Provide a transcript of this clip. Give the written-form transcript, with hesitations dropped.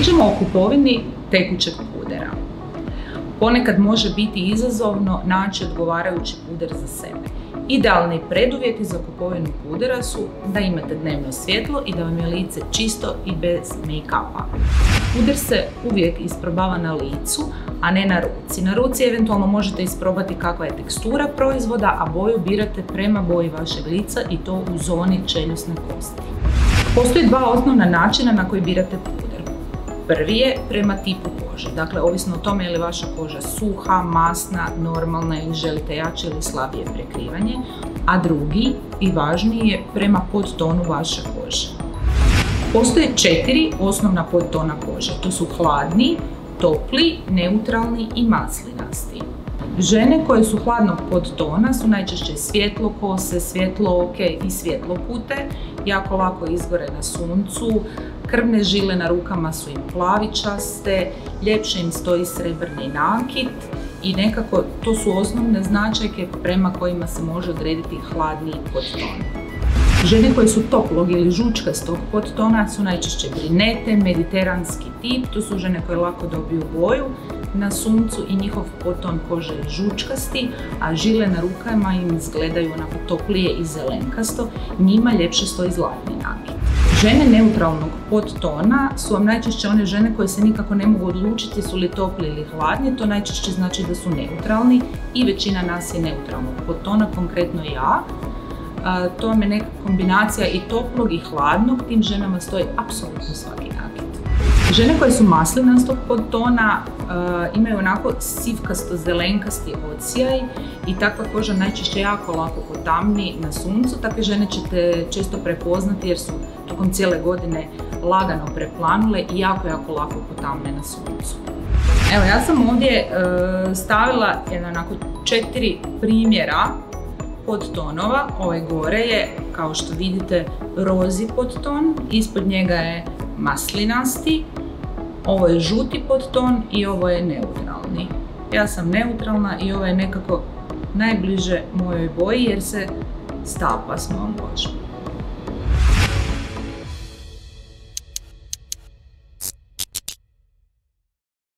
Pričamo o kupovini tekućeg pudera. Ponekad može biti izazovno naći odgovarajući puder za sebe. Idealni preduvjeti za kupovinu pudera su da imate dnevno svjetlo i da vam je lice čisto i bez make-upa. Puder se uvijek isprobava na licu, a ne na ruci. Na ruci eventualno možete isprobati kakva je tekstura proizvoda, a boju birate prema boji vašeg lica i to u zoni čeljusne kosti. Postoji dva osnovna načina na koji birate puder. Prvi je prema tipu kože, dakle ovisno o tome je li vaša koža suha, masna, normalna ili želite jače ili slabije prekrivanje, a drugi i važniji je prema podtonu vaše kože. Postoje 4 osnovna podtona kože, to su hladni, topli, neutralni i maslinasti. Žene koje su hladnog podtona su najčešće svjetlokose, svjetlooke i svjetlokute, jako lako izgore na suncu, krvne žile na rukama su im plavičaste, ljepše im stoji srebrni nakit i nekako to su osnovne značajke prema kojima se može odrediti hladni podton. Žene koje su toplog ili žučkastog podtona su najčešće brinete, mediteranski tip, to su žene koje lako dobiju boju na suncu i njihov podton kože je žučkasti, a žile na rukama im izgledaju onako toplije i zelenkasto, njima ljepše stoji zlatni nakit. Žene neutralnog podtona su vam najčešće one žene koje se nikako ne mogu odlučiti su li topli ili hladni, to najčešće znači da su neutralni i većina nas je neutralnog podtona, konkretno ja. To vam je neka kombinacija i toplog i hladnog, tim ženama stoji apsolutno svaki nakit. Žene koje su maslinastog podtona imaju onako sivkasto-zelenkasti odsjaj i takva koža najčešće jako lako potamni na suncu. Takve žene ćete često prepoznati jer su tokom cijele godine lagano preplanule i jako lako potamne na suncu. Evo, ja sam ovdje stavila onako 4 primjera podtonova. Ovaj gore je, kao što vidite, rozi podton, ispod njega je maslinasti, ovo je žuti podton i ovo je neutralni. Ja sam neutralna i ovo je nekako najbliže mojoj boji jer se stapa s mojom kožom.